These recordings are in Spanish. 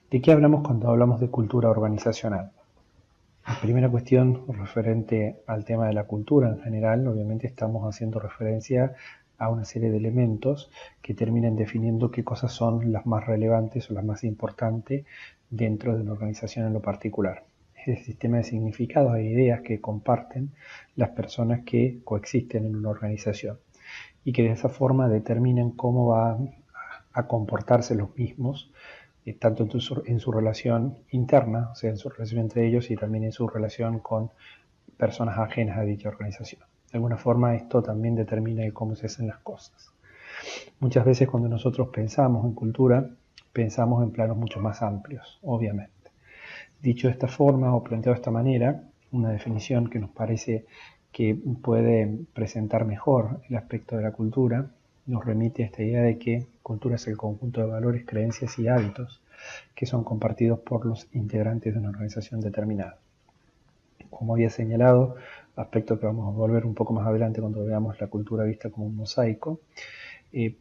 ¿De qué hablamos cuando hablamos de cultura organizacional? La primera cuestión referente al tema de la cultura en general, obviamente estamos haciendo referencia a una serie de elementos que terminan definiendo qué cosas son las más relevantes o las más importantes dentro de una organización en lo particular. Es el sistema de significados e ideas que comparten las personas que coexisten en una organización y que de esa forma determinan cómo van a comportarse los mismos tanto en su relación interna, o sea, en su relación entre ellos y también en su relación con personas ajenas a dicha organización. De alguna forma esto también determina cómo se hacen las cosas. Muchas veces cuando nosotros pensamos en cultura, pensamos en planos mucho más amplios, obviamente. Dicho de esta forma o planteado de esta manera, una definición que nos parece que puede presentar mejor el aspecto de la cultura nos remite a esta idea de que cultura es el conjunto de valores, creencias y hábitos que son compartidos por los integrantes de una organización determinada. Como había señalado, aspecto que vamos a volver un poco más adelante cuando veamos la cultura vista como un mosaico,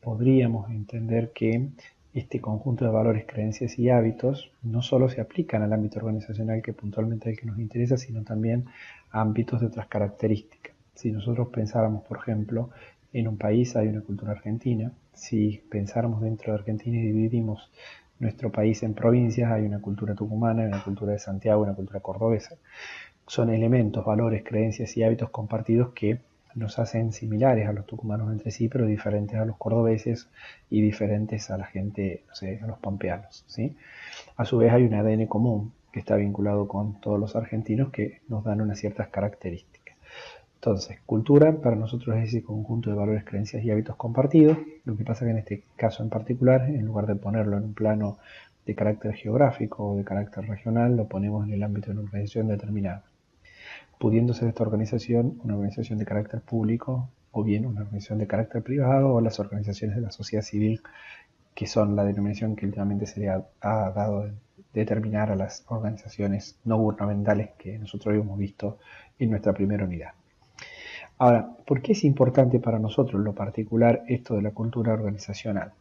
podríamos entender que este conjunto de valores, creencias y hábitos no solo se aplican al ámbito organizacional que puntualmente es el que nos interesa, sino también a ámbitos de otras características. Si nosotros pensáramos, por ejemplo, en un país hay una cultura argentina, si pensáramos dentro de Argentina y dividimos nuestro país en provincias, hay una cultura tucumana, una cultura de Santiago, una cultura cordobesa. Son elementos, valores, creencias y hábitos compartidos que nos hacen similares a los tucumanos entre sí, pero diferentes a los cordobeses y diferentes a la gente, no sé, a los pampeanos, ¿sí? A su vez hay un ADN común que está vinculado con todos los argentinos que nos dan unas ciertas características. Entonces, cultura para nosotros es ese conjunto de valores, creencias y hábitos compartidos. Lo que pasa que en este caso en particular, en lugar de ponerlo en un plano de carácter geográfico o de carácter regional, lo ponemos en el ámbito de una organización determinada, pudiendo ser esta organización una organización de carácter público o bien una organización de carácter privado o las organizaciones de la sociedad civil, que son la denominación que últimamente se le ha dado de determinar a las organizaciones no gubernamentales que nosotros habíamos visto en nuestra primera unidad. Ahora, ¿por qué es importante para nosotros en lo particular esto de la cultura organizacional?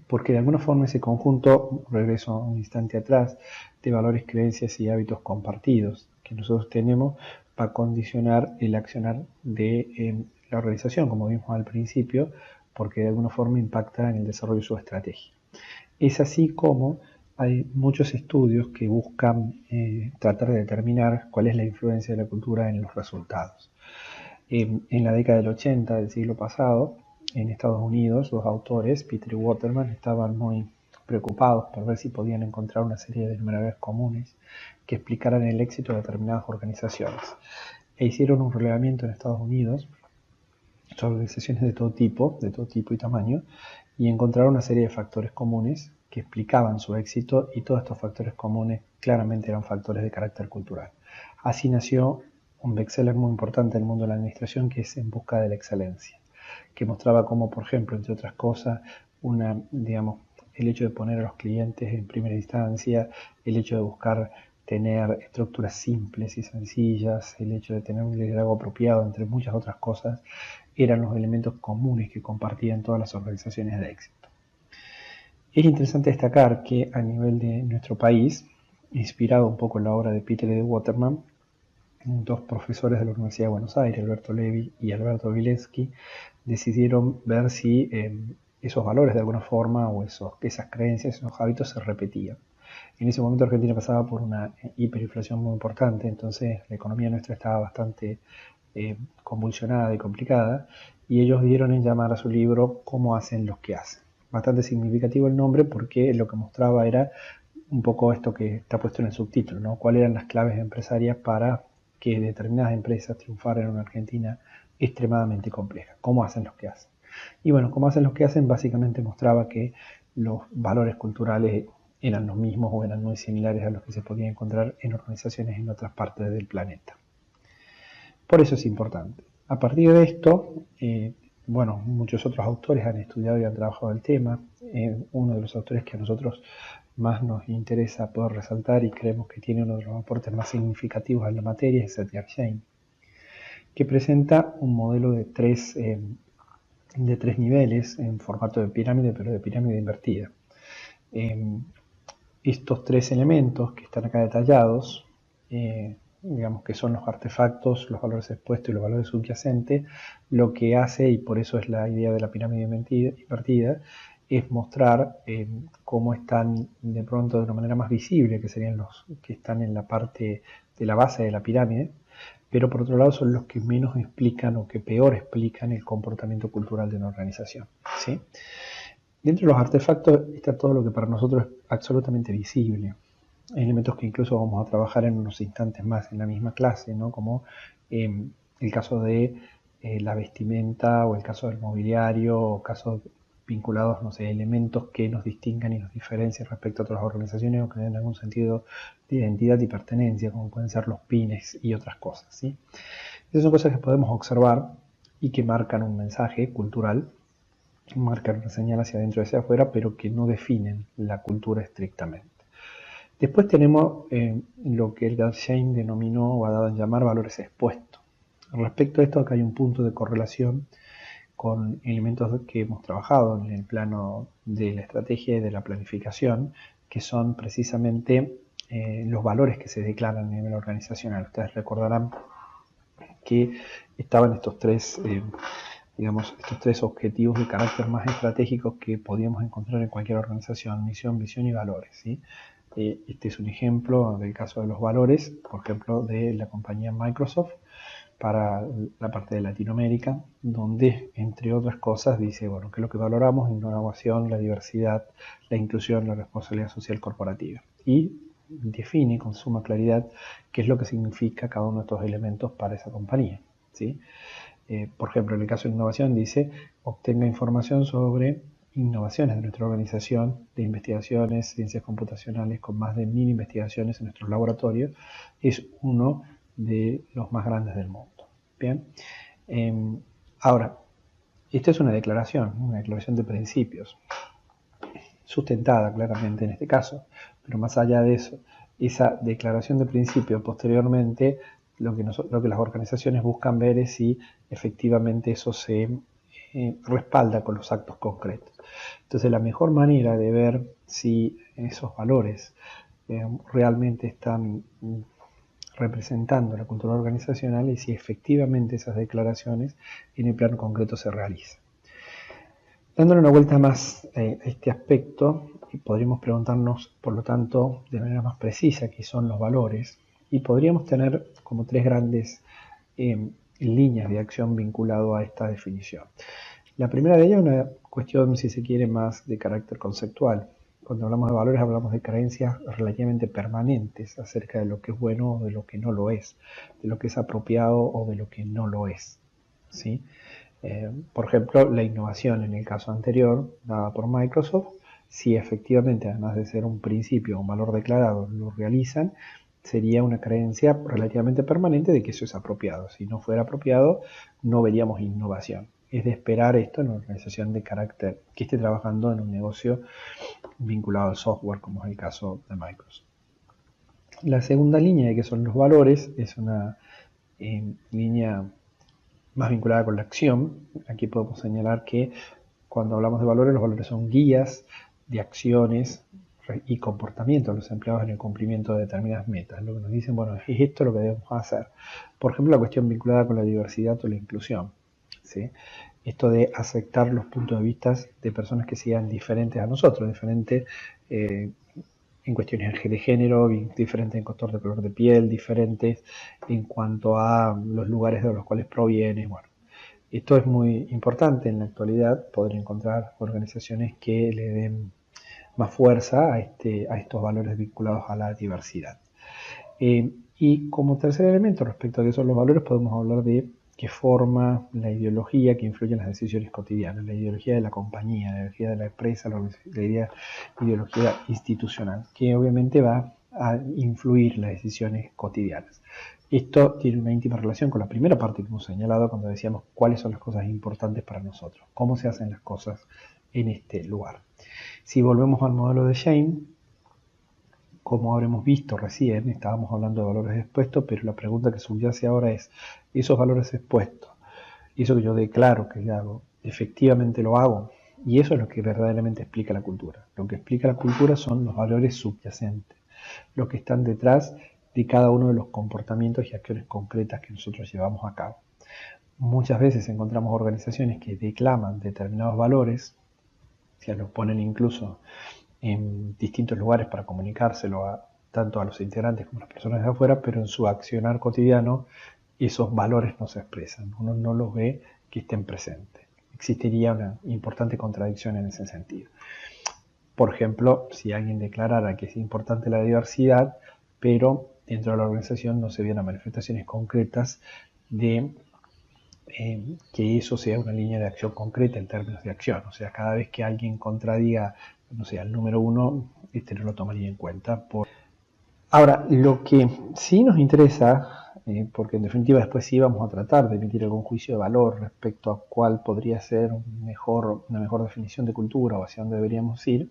Porque de alguna forma ese conjunto, regreso un instante atrás, de valores, creencias y hábitos compartidos que nosotros tenemos va a condicionar el accionar de la organización, como vimos al principio, porque de alguna forma impacta en el desarrollo de su estrategia. Es así como hay muchos estudios que buscan tratar de determinar cuál es la influencia de la cultura en los resultados. En la década del 80 del siglo pasado, en Estados Unidos, los autores, Peter y Waterman, estaban muy preocupados por ver si podían encontrar una serie de denominadores comunes que explicaran el éxito de determinadas organizaciones. E hicieron un relevamiento en Estados Unidos sobre organizaciones de todo tipo y tamaño, y encontraron una serie de factores comunes que explicaban su éxito, y todos estos factores comunes claramente eran factores de carácter cultural. Así nació un bestseller muy importante en el mundo de la administración, que es En busca de la excelencia, que mostraba cómo, por ejemplo, entre otras cosas, el hecho de poner a los clientes en primera instancia, el hecho de buscar tener estructuras simples y sencillas, el hecho de tener un liderazgo apropiado, entre muchas otras cosas, eran los elementos comunes que compartían todas las organizaciones de éxito. Es interesante destacar que a nivel de nuestro país, inspirado un poco en la obra de Peter y de Waterman, dos profesores de la Universidad de Buenos Aires, Alberto Levi y Alberto Vileschi, decidieron ver si esos valores de alguna forma o esas creencias, esos hábitos se repetían. En ese momento Argentina pasaba por una hiperinflación muy importante, entonces la economía nuestra estaba bastante convulsionada y complicada, y ellos dieron en llamar a su libro ¿Cómo hacen los que hacen? Bastante significativo el nombre, porque lo que mostraba era un poco esto que está puesto en el subtítulo, ¿no? ¿Cuáles eran las claves empresarias para que determinadas empresas triunfaran en una Argentina extremadamente compleja? ¿Cómo hacen los que hacen? Y bueno, ¿cómo hacen los que hacen? Básicamente mostraba que los valores culturales eran los mismos o eran muy similares a los que se podían encontrar en organizaciones en otras partes del planeta. Por eso es importante. A partir de esto, muchos otros autores han estudiado y han trabajado el tema. Uno de los autores que a nosotros más nos interesa poder resaltar y creemos que tiene uno de los aportes más significativos en la materia es Satya Jain, que presenta un modelo de tres niveles en formato de pirámide, pero de pirámide invertida. estos tres elementos que están acá detallados, digamos que son los artefactos, los valores expuestos y los valores subyacentes, lo que hace, y por eso es la idea de la pirámide invertida, es mostrar cómo están de pronto de una manera más visible, que serían los que están en la parte de la base de la pirámide, pero por otro lado son los que menos explican o que peor explican el comportamiento cultural de una organización, ¿sí? Dentro de los artefactos está todo lo que para nosotros es absolutamente visible. Hay elementos que incluso vamos a trabajar en unos instantes más en la misma clase, ¿no? Como el caso de la vestimenta o el caso del mobiliario o casos vinculados, no sé, elementos que nos distingan y nos diferencian respecto a otras organizaciones o que den algún sentido de identidad y pertenencia, como pueden ser los pines y otras cosas, ¿sí? Esas son cosas que podemos observar y que marcan un mensaje cultural, marcan una señal hacia adentro y hacia afuera, pero que no definen la cultura estrictamente. Después tenemos lo que Edgar Schein denominó o ha dado en llamar valores expuestos. Respecto a esto, acá hay un punto de correlación con elementos que hemos trabajado en el plano de la estrategia y de la planificación, que son precisamente los valores que se declaran a nivel organizacional. Ustedes recordarán que estaban estos tres, estos tres objetivos de carácter más estratégicos que podíamos encontrar en cualquier organización: misión, visión y valores, ¿sí? Este es un ejemplo del caso de los valores, por ejemplo, de la compañía Microsoft para la parte de Latinoamérica, donde, entre otras cosas, dice, bueno, ¿qué es lo que valoramos? Innovación, la diversidad, la inclusión, la responsabilidad social corporativa. Y define con suma claridad qué es lo que significa cada uno de estos elementos para esa compañía, ¿sí? Por ejemplo, en el caso de innovación dice, obtenga información sobre innovaciones de nuestra organización de investigaciones, ciencias computacionales, con más de 1000 investigaciones en nuestros laboratorios. Es uno de los más grandes del mundo. Bien, ahora, esta es una declaración de principios, sustentada claramente en este caso, pero más allá de eso, esa declaración de principios posteriormente, lo que las organizaciones buscan ver es si efectivamente eso se respalda con los actos concretos. Entonces, la mejor manera de ver si esos valores realmente están representando la cultura organizacional y si efectivamente esas declaraciones en el plano concreto se realizan. Dándole una vuelta más a este aspecto, podríamos preguntarnos, por lo tanto, de manera más precisa qué son los valores, y podríamos tener como tres grandes líneas de acción vinculado a esta definición. La primera de ellas es una cuestión, si se quiere, más de carácter conceptual. Cuando hablamos de valores hablamos de creencias relativamente permanentes acerca de lo que es bueno o de lo que no lo es, de lo que es apropiado o de lo que no lo es, ¿sí? Por ejemplo, la innovación en el caso anterior, dada por Microsoft, si efectivamente, además de ser un principio o un valor declarado, lo realizan, sería una creencia relativamente permanente de que eso es apropiado. Si no fuera apropiado, no veríamos innovación. Es de esperar esto en una organización de carácter que esté trabajando en un negocio vinculado al software, como es el caso de Microsoft. La segunda línea de que son los valores es una línea más vinculada con la acción. Aquí podemos señalar que cuando hablamos de valores, los valores son guías de acciones y comportamientos de los empleados en el cumplimiento de determinadas metas. Lo que nos dicen, bueno, es esto lo que debemos hacer. Por ejemplo, la cuestión vinculada con la diversidad o la inclusión, ¿sí? Esto de aceptar los puntos de vista de personas que sean diferentes a nosotros, diferentes en cuestiones de género, diferentes en cuestión de color de piel, diferentes en cuanto a los lugares de los cuales provienen. Bueno, esto es muy importante en la actualidad, poder encontrar organizaciones que le den más fuerza a estos valores vinculados a la diversidad. Y como tercer elemento respecto a qué son los valores, podemos hablar de qué forma la ideología que influye en las decisiones cotidianas, la ideología de la compañía, la ideología de la empresa, la ideología institucional, que obviamente va a influir en las decisiones cotidianas. Esto tiene una íntima relación con la primera parte que hemos señalado cuando decíamos cuáles son las cosas importantes para nosotros, cómo se hacen las cosas en este lugar. Si volvemos al modelo de Schein, como habremos visto recién, estábamos hablando de valores expuestos, pero la pregunta que subyace ahora es, esos valores expuestos, eso que yo declaro que hago, ¿efectivamente lo hago? Y eso es lo que verdaderamente explica la cultura. Lo que explica la cultura son los valores subyacentes, los que están detrás de cada uno de los comportamientos y acciones concretas que nosotros llevamos a cabo. Muchas veces encontramos organizaciones que declaman determinados valores, se los ponen incluso en distintos lugares para comunicárselo tanto a los integrantes como a las personas de afuera, pero en su accionar cotidiano esos valores no se expresan, uno no los ve que estén presentes. Existiría una importante contradicción en ese sentido. Por ejemplo, si alguien declarara que es importante la diversidad, pero dentro de la organización no se vieran manifestaciones concretas de que eso sea una línea de acción concreta en términos de acción. O sea, cada vez que alguien contradiga, no sé, al número uno, no lo tomaría en cuenta. Ahora, lo que sí nos interesa, porque en definitiva después sí vamos a tratar de emitir algún juicio de valor respecto a cuál podría ser una mejor definición de cultura o hacia dónde deberíamos ir,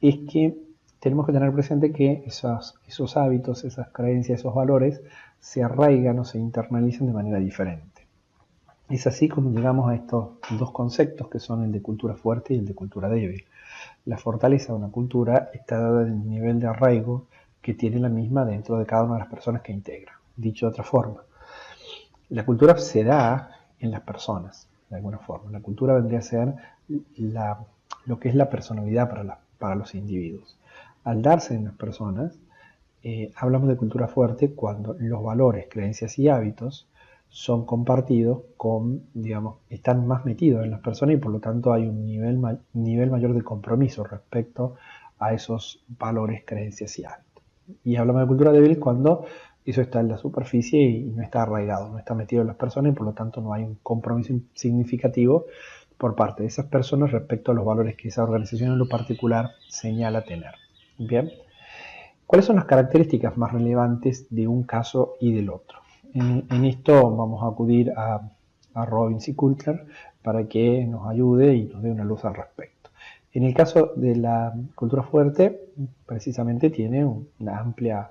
es que tenemos que tener presente que esos hábitos, esas creencias, esos valores se arraigan o se internalizan de manera diferente. Es así como llegamos a estos dos conceptos que son el de cultura fuerte y el de cultura débil. La fortaleza de una cultura está dada en el nivel de arraigo que tiene la misma dentro de cada una de las personas que integra. Dicho de otra forma, la cultura se da en las personas, de alguna forma. La cultura vendría a ser lo que es la personalidad para los individuos. Al darse en las personas, hablamos de cultura fuerte cuando los valores, creencias y hábitos son compartidos están más metidos en las personas y por lo tanto hay un nivel mayor de compromiso respecto a esos valores, creencias y hábitos. Y hablamos de cultura débil cuando eso está en la superficie y no está arraigado, no está metido en las personas y por lo tanto no hay un compromiso significativo por parte de esas personas respecto a los valores que esa organización en lo particular señala tener. Bien, ¿cuáles son las características más relevantes de un caso y del otro? En esto vamos a acudir a Robbins y Kultner para que nos ayude y nos dé una luz al respecto. En el caso de la cultura fuerte, precisamente tiene una amplia,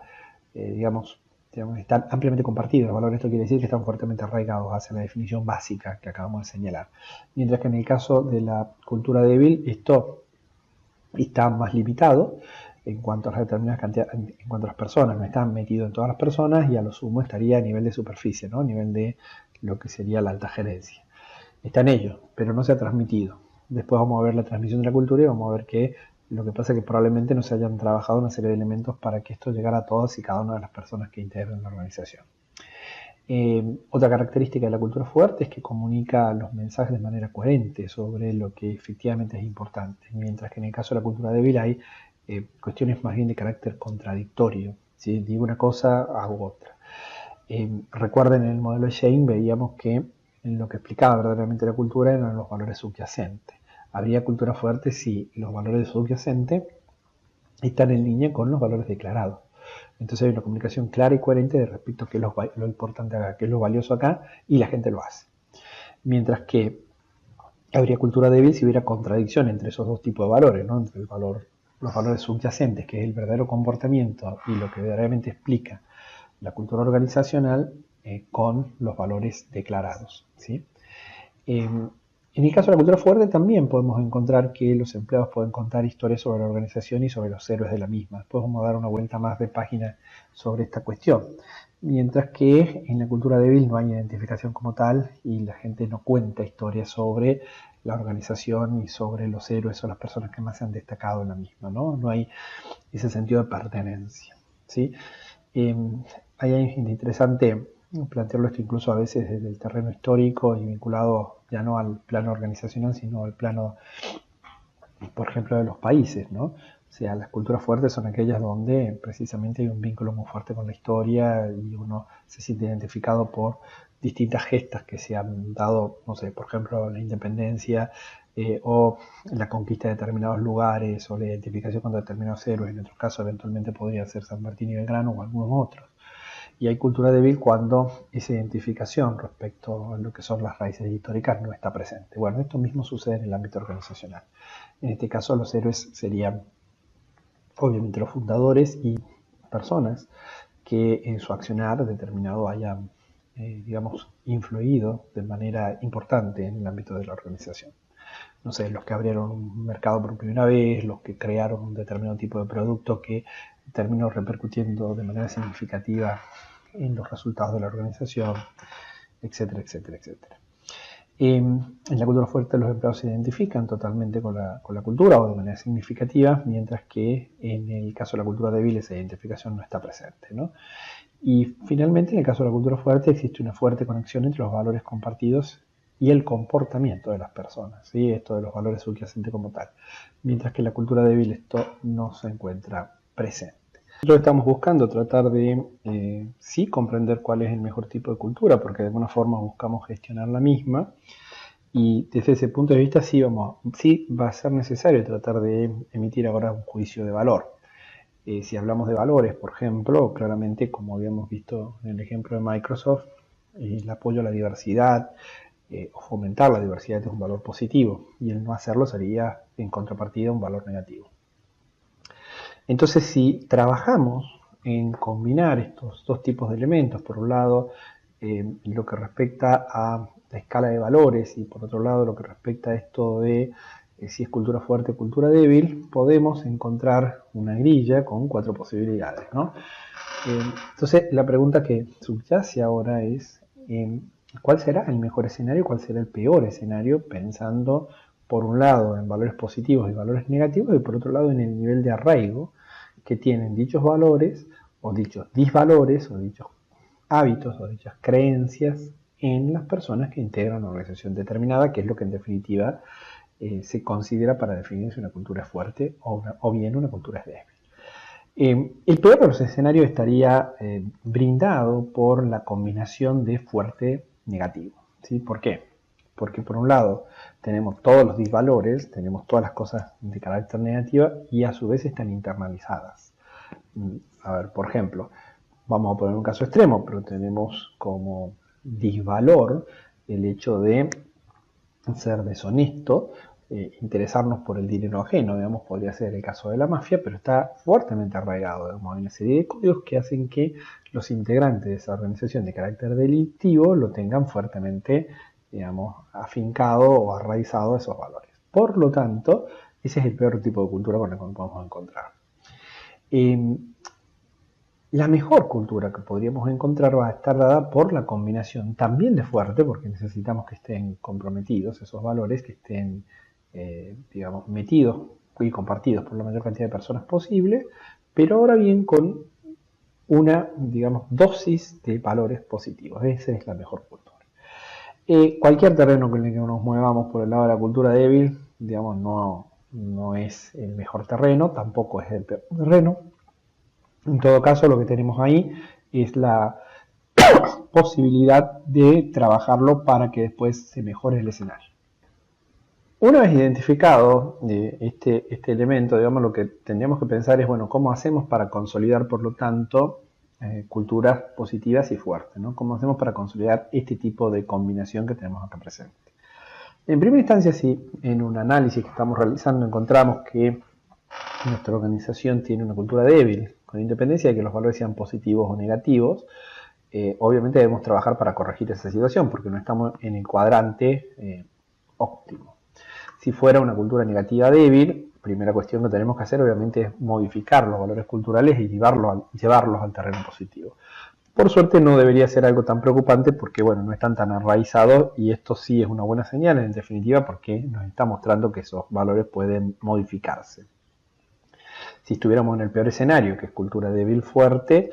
están ampliamente compartidos los valores. Esto quiere decir que están fuertemente arraigados hacia la definición básica que acabamos de señalar. Mientras que en el caso de la cultura débil, esto está más limitado en cuanto a las determinadas cantidades, en cuanto a las personas, no está metido en todas las personas y a lo sumo estaría a nivel de superficie, ¿no? A nivel de lo que sería la alta gerencia. Está en ello, pero no se ha transmitido. Después vamos a ver la transmisión de la cultura y vamos a ver que lo que pasa es que probablemente no se hayan trabajado una serie de elementos para que esto llegara a todas y cada una de las personas que integran la organización. Otra característica de la cultura fuerte es que comunica los mensajes de manera coherente sobre lo que efectivamente es importante, mientras que en el caso de la cultura débil hay cuestiones más bien de carácter contradictorio. Si digo una cosa, hago otra. Recuerden, en el modelo de Shane veíamos que en lo que explicaba verdaderamente la cultura eran los valores subyacentes. ¿Habría cultura fuerte si los valores subyacentes están en línea con los valores declarados? Entonces hay una comunicación clara y coherente de respecto a qué es lo importante acá, qué es lo valioso acá, y la gente lo hace. Mientras que habría cultura débil si hubiera contradicción entre esos dos tipos de valores, ¿no? Entre los valores subyacentes, que es el verdadero comportamiento y lo que verdaderamente explica la cultura organizacional, con los valores declarados, ¿sí? En el caso de la cultura fuerte también podemos encontrar que los empleados pueden contar historias sobre la organización y sobre los héroes de la misma. Después vamos a dar una vuelta más de página sobre esta cuestión. Mientras que en la cultura débil no hay identificación como tal y la gente no cuenta historias sobre la organización y sobre los héroes o las personas que más se han destacado en la misma, ¿no? No hay ese sentido de pertenencia, ¿sí? Ahí es interesante plantearlo esto incluso a veces desde el terreno histórico y vinculado ya no al plano organizacional, sino al plano, por ejemplo, de los países, ¿no? O sea, las culturas fuertes son aquellas donde precisamente hay un vínculo muy fuerte con la historia y uno se siente identificado por distintas gestas que se han dado, no sé, por ejemplo, la independencia o la conquista de determinados lugares o la identificación con determinados héroes. En otros casos, eventualmente podría ser San Martín y Belgrano o algunos otros. Y hay cultura débil cuando esa identificación respecto a lo que son las raíces históricas no está presente. Bueno, esto mismo sucede en el ámbito organizacional. En este caso, los héroes serían obviamente los fundadores y personas que en su accionar determinado hayan, influido de manera importante en el ámbito de la organización. no sé, los que abrieron un mercado por primera vez, los que crearon un determinado tipo de producto que terminó repercutiendo de manera significativa en los resultados de la organización, etcétera, etcétera, etcétera. En la cultura fuerte los empleados se identifican totalmente con la cultura o de manera significativa, mientras que en el caso de la cultura débil esa identificación no está presente, ¿no? Y finalmente, en el caso de la cultura fuerte, existe una fuerte conexión entre los valores compartidos y el comportamiento de las personas, ¿sí? Esto de los valores subyacentes como tal. Mientras que en la cultura débil esto no se encuentra presente. Nosotros estamos buscando tratar de, sí, comprender cuál es el mejor tipo de cultura, porque de alguna forma buscamos gestionar la misma. Y desde ese punto de vista sí va a ser necesario tratar de emitir ahora un juicio de valor. Si hablamos de valores, por ejemplo, claramente, como habíamos visto en el ejemplo de Microsoft, el apoyo a la diversidad o fomentar la diversidad es un valor positivo y el no hacerlo sería en contrapartida un valor negativo. Entonces, si trabajamos en combinar estos dos tipos de elementos, por un lado lo que respecta a la escala de valores y por otro lado lo que respecta a esto de si es cultura fuerte o cultura débil, podemos encontrar una grilla con 4 posibilidades, ¿no? Entonces la pregunta que subyace ahora es ¿cuál será el mejor escenario y cuál será el peor escenario? Pensando por un lado en valores positivos y valores negativos y por otro lado en el nivel de arraigo que tienen dichos valores o dichos disvalores o dichos hábitos o dichas creencias en las personas que integran una organización determinada, que es lo que en definitiva se considera para definir si una cultura es fuerte o bien una cultura es débil. El peor de los escenarios estaría brindado por la combinación de fuerte negativo, ¿sí? ¿Por qué? Porque por un lado tenemos todos los disvalores, tenemos todas las cosas de carácter negativo y a su vez están internalizadas. A ver, por ejemplo, vamos a poner un caso extremo, pero tenemos como disvalor el hecho de ser deshonesto, interesarnos por el dinero ajeno, digamos, podría ser el caso de la mafia, pero está fuertemente arraigado, digamos, hay una serie de códigos que hacen que los integrantes de esa organización de carácter delictivo lo tengan fuertemente, digamos, afincado o arraizado a esos valores. Por lo tanto, ese es el peor tipo de cultura con el que nos podemos encontrar. La mejor cultura que podríamos encontrar va a estar dada por la combinación también de fuerte, porque necesitamos que estén comprometidos esos valores, que estén, digamos, metidos y compartidos por la mayor cantidad de personas posible, pero ahora bien con una, digamos, dosis de valores positivos. Esa es la mejor cultura. Cualquier terreno con el que nos movamos por el lado de la cultura débil, digamos, no es el mejor terreno, tampoco es el peor terreno. En todo caso, lo que tenemos ahí es la posibilidad de trabajarlo para que después se mejore el escenario. Una vez identificado este elemento, digamos, lo que tendríamos que pensar es, bueno, ¿cómo hacemos para consolidar, por lo tanto, culturas positivas y fuertes, ¿no? ¿Cómo hacemos para consolidar este tipo de combinación que tenemos acá presente? En primera instancia, si en un análisis que estamos realizando encontramos que nuestra organización tiene una cultura débil, con independencia de que los valores sean positivos o negativos, obviamente debemos trabajar para corregir esa situación, porque no estamos en el cuadrante óptimo. Si fuera una cultura negativa débil, primera cuestión que tenemos que hacer obviamente es modificar los valores culturales y llevarlos al terreno positivo. Por suerte no debería ser algo tan preocupante porque bueno, no están tan arraizados y esto sí es una buena señal en definitiva porque nos está mostrando que esos valores pueden modificarse. Si estuviéramos en el peor escenario, que es cultura débil fuerte,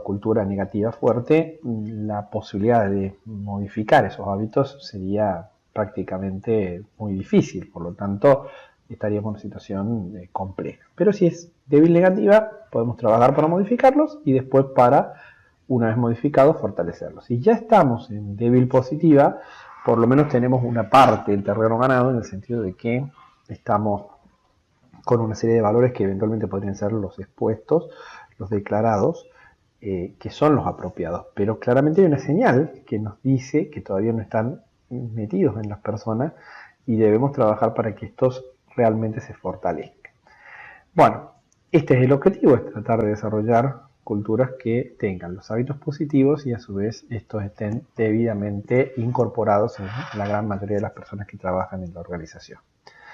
cultura negativa fuerte, la posibilidad de modificar esos hábitos sería prácticamente muy difícil, por lo tanto estaríamos en una situación compleja. Pero si es débil negativa, podemos trabajar para modificarlos y después para, una vez modificados, fortalecerlos. Si ya estamos en débil positiva, por lo menos tenemos una parte del terreno ganado en el sentido de que estamos con una serie de valores que eventualmente podrían ser los expuestos, los declarados, que son los apropiados. Pero claramente hay una señal que nos dice que todavía no están metidos en las personas y debemos trabajar para que estos realmente se fortalezcan. Bueno, este es el objetivo, es tratar de desarrollar culturas que tengan los hábitos positivos y a su vez estos estén debidamente incorporados en la gran mayoría de las personas que trabajan en la organización.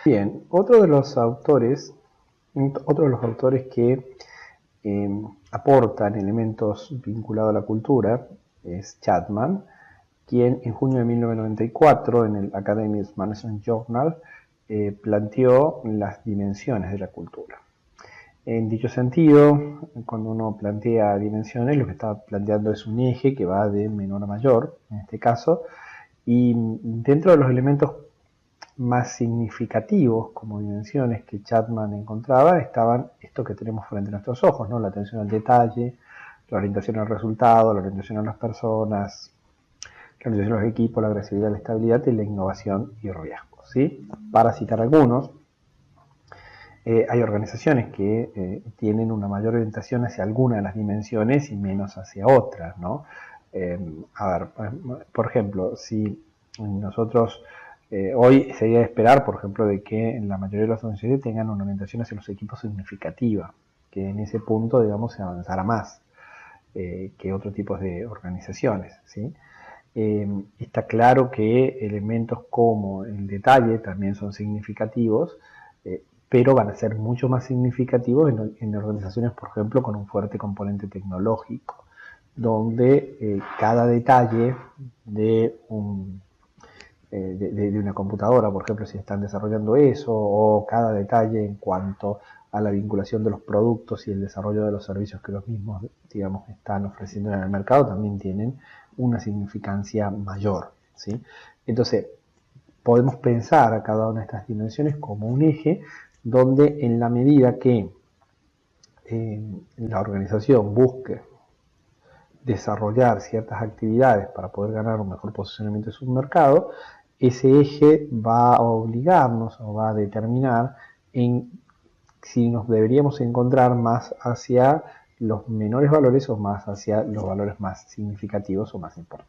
Bien, otro de los autores que aportan elementos vinculados a la cultura es Chapman, quien en junio de 1994 en el Academic Management Journal planteó las dimensiones de la cultura. En dicho sentido, cuando uno plantea dimensiones, lo que está planteando es un eje que va de menor a mayor, en este caso, y dentro de los elementos más significativos como dimensiones que Chapman encontraba estaban esto que tenemos frente a nuestros ojos, ¿no? La atención al detalle, la orientación al resultado, la orientación a las personas, la orientación a los equipos, la agresividad, la estabilidad y la innovación y riesgo, ¿sí? Para citar algunos, hay organizaciones que tienen una mayor orientación hacia alguna de las dimensiones y menos hacia otras, ¿no? Por ejemplo, si nosotros hoy sería de esperar, por ejemplo, de que en la mayoría de las organizaciones tengan una orientación hacia los equipos significativa, que en ese punto, digamos, se avanzara más que otros tipos de organizaciones, ¿sí? Está claro que elementos como el detalle también son significativos, pero van a ser mucho más significativos en organizaciones, por ejemplo, con un fuerte componente tecnológico, donde cada detalle de una computadora, por ejemplo, si están desarrollando eso, o cada detalle en cuanto a la vinculación de los productos y el desarrollo de los servicios que los mismos, digamos, están ofreciendo en el mercado, también tienen una significancia mayor, ¿sí? Entonces, podemos pensar a cada una de estas dimensiones como un eje donde en la medida que la organización busque desarrollar ciertas actividades para poder ganar un mejor posicionamiento en su mercado, ese eje va a obligarnos o va a determinar en si nos deberíamos encontrar más hacia los menores valores o más hacia los valores más significativos o más importantes.